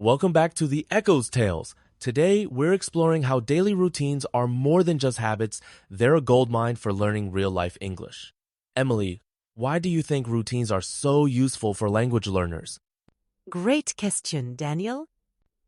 Welcome back to the Echo's Tales. Today, we're exploring how daily routines are more than just habits, they're a goldmine for learning real-life English. Emily, why do you think routines are so useful for language learners? Great question, Daniel.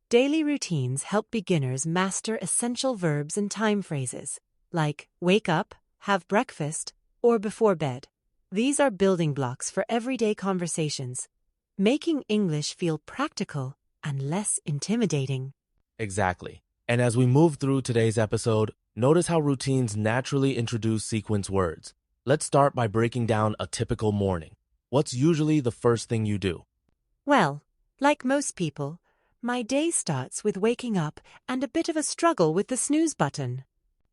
Daily routines help beginners master essential verbs and time phrases, like wake up, have breakfast, or before bed. These are building blocks for everyday conversations, making English feel practical and less intimidating. Exactly. And as we move through today's episode, notice how routines naturally introduce sequence words. Let's start by breaking down a typical morning. What's usually the first thing you do? Well, like most people, my day starts with waking up and a bit of a struggle with the snooze button.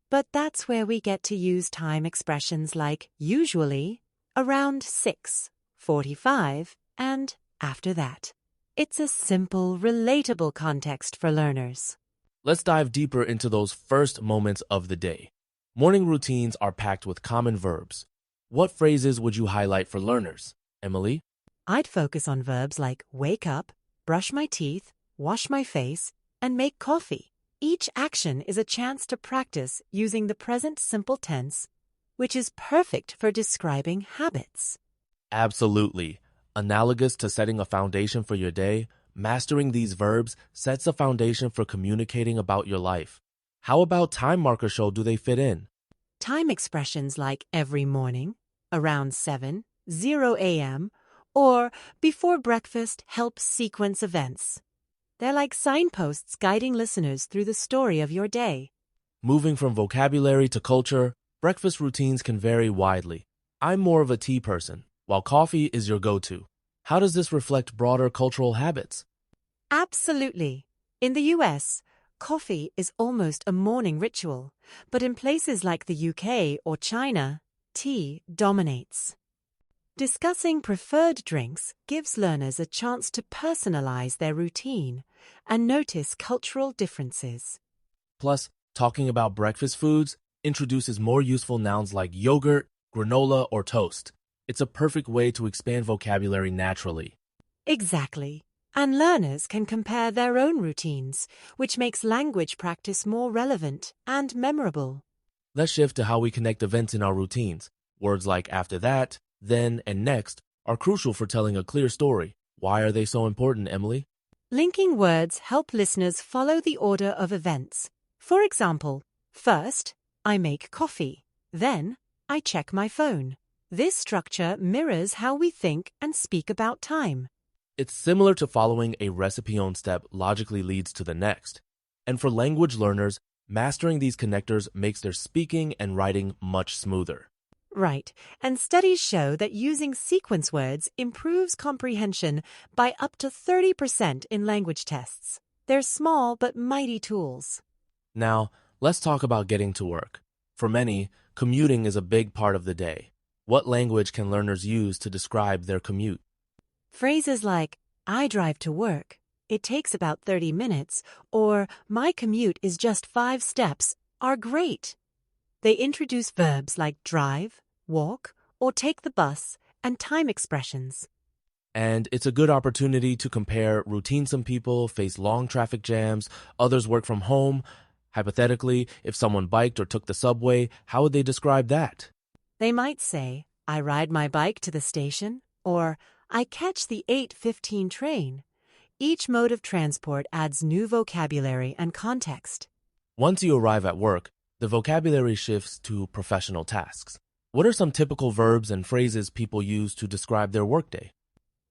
But that's where we get to use time expressions like usually, around 6:45, and after that. It's a simple, relatable context for learners. Let's dive deeper into those first moments of the day. Morning routines are packed with common verbs. What phrases would you highlight for learners? Emily? I'd focus on verbs like wake up, brush my teeth, wash my face, and make coffee. Each action is a chance to practice using the present simple tense, which is perfect for describing habits. Absolutely. Analogous to setting a foundation for your day, mastering these verbs sets a foundation for communicating about your life. How about time markers do they fit in? Time expressions like every morning, around 7:00 a.m., or before breakfast help sequence events. They're like signposts guiding listeners through the story of your day. Moving from vocabulary to culture, breakfast routines can vary widely. I'm more of a tea person, while coffee is your go-to. How does this reflect broader cultural habits? Absolutely. In the US, coffee is almost a morning ritual, but in places like the UK or China, tea dominates. Discussing preferred drinks gives learners a chance to personalize their routine and notice cultural differences. Plus, talking about breakfast foods introduces more useful nouns like yogurt, granola, or toast. It's a perfect way to expand vocabulary naturally. Exactly. And learners can compare their own routines, which makes language practice more relevant and memorable. Let's shift to how we connect events in our routines. Words like after that, then, and next are crucial for telling a clear story. Why are they so important, Emily? Linking words help listeners follow the order of events. For example, first, I make coffee. Then, I check my phone. This structure mirrors how we think and speak about time. It's similar to following a recipe-on step logically leads to the next. And for language learners, mastering these connectors makes their speaking and writing much smoother. Right, and studies show that using sequence words improves comprehension by up to 30% in language tests. They're small but mighty tools. Now, let's talk about getting to work. For many, commuting is a big part of the day. What language can learners use to describe their commute? Phrases like, I drive to work, it takes about 30 minutes, or my commute is just 5 steps are great. They introduce verbs like drive, walk, or take the bus, and time expressions. And it's a good opportunity to compare routines. Some people face long traffic jams, others work from home. Hypothetically, if someone biked or took the subway, how would they describe that? They might say, I ride my bike to the station, or I catch the 8:15 train. Each mode of transport adds new vocabulary and context. Once you arrive at work, the vocabulary shifts to professional tasks. What are some typical verbs and phrases people use to describe their workday?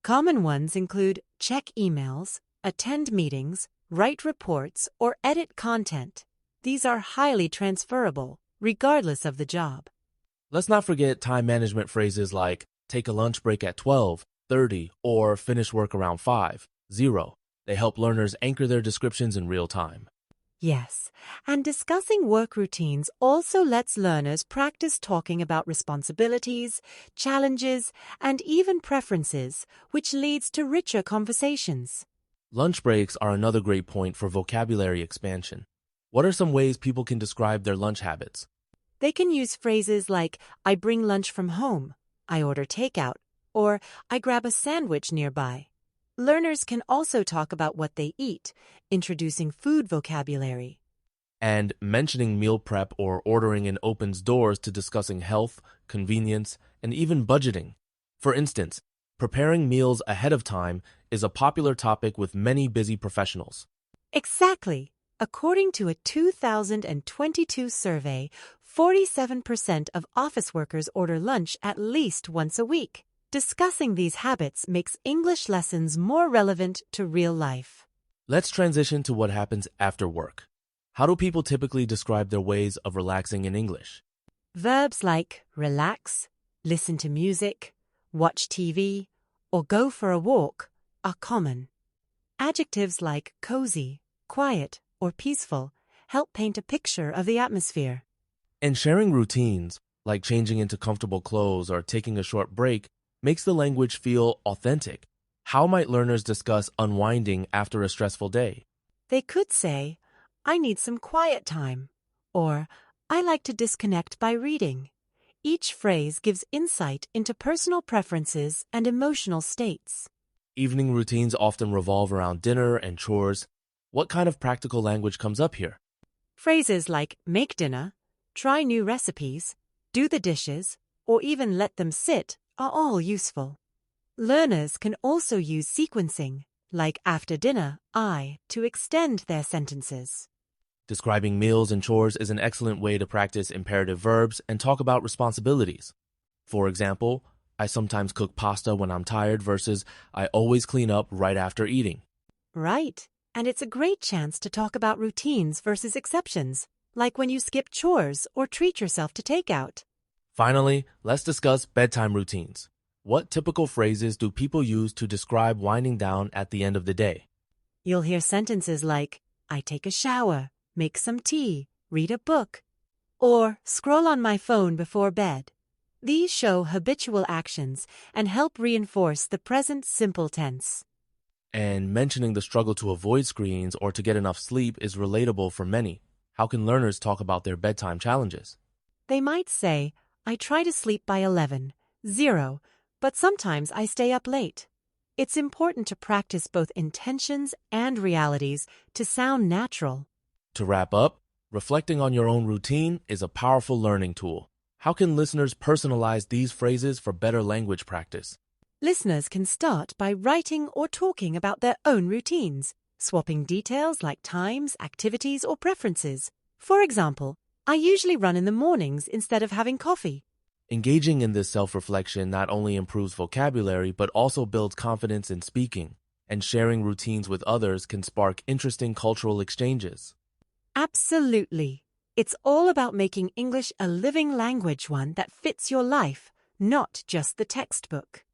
Common ones include check emails, attend meetings, write reports, or edit content. These are highly transferable, regardless of the job. Let's not forget time management phrases like take a lunch break at 12:30 or finish work around 5:00. They help learners anchor their descriptions in real time. Yes, and discussing work routines also lets learners practice talking about responsibilities, challenges, and even preferences, which leads to richer conversations. Lunch breaks are another great point for vocabulary expansion. What are some ways people can describe their lunch habits? They can use phrases like, I bring lunch from home, I order takeout, or I grab a sandwich nearby. Learners can also talk about what they eat, introducing food vocabulary. And mentioning meal prep or ordering in opens doors to discussing health, convenience, and even budgeting. For instance, preparing meals ahead of time is a popular topic with many busy professionals. Exactly. According to a 2022 survey, 47% of office workers order lunch at least once a week. Discussing these habits makes English lessons more relevant to real life. Let's transition to what happens after work. How do people typically describe their ways of relaxing in English? Verbs like relax, listen to music, watch TV, or go for a walk are common. Adjectives like cozy, quiet, or peaceful help paint a picture of the atmosphere. And sharing routines, like changing into comfortable clothes or taking a short break, makes the language feel authentic. How might learners discuss unwinding after a stressful day? They could say, I need some quiet time, or I like to disconnect by reading. Each phrase gives insight into personal preferences and emotional states. Evening routines often revolve around dinner and chores. What kind of practical language comes up here? Phrases like make dinner, try new recipes, do the dishes, or even let them sit are all useful. Learners can also use sequencing, like after dinner, to extend their sentences. Describing meals and chores is an excellent way to practice imperative verbs and talk about responsibilities. For example, I sometimes cook pasta when I'm tired versus I always clean up right after eating. Right. And it's a great chance to talk about routines versus exceptions, like when you skip chores or treat yourself to takeout. Finally, let's discuss bedtime routines. What typical phrases do people use to describe winding down at the end of the day? You'll hear sentences like, I take a shower, make some tea, read a book, or scroll on my phone before bed. These show habitual actions and help reinforce the present simple tense. And mentioning the struggle to avoid screens or to get enough sleep is relatable for many. How can learners talk about their bedtime challenges? They might say, I try to sleep by 11, 0, but sometimes I stay up late. It's important to practice both intentions and realities to sound natural. To wrap up, reflecting on your own routine is a powerful learning tool. How can listeners personalize these phrases for better language practice? Listeners can start by writing or talking about their own routines, swapping details like times, activities, or preferences. For example, I usually run in the mornings instead of having coffee. Engaging in this self-reflection not only improves vocabulary but also builds confidence in speaking, and sharing routines with others can spark interesting cultural exchanges. Absolutely. It's all about making English a living language, one that fits your life, not just the textbook.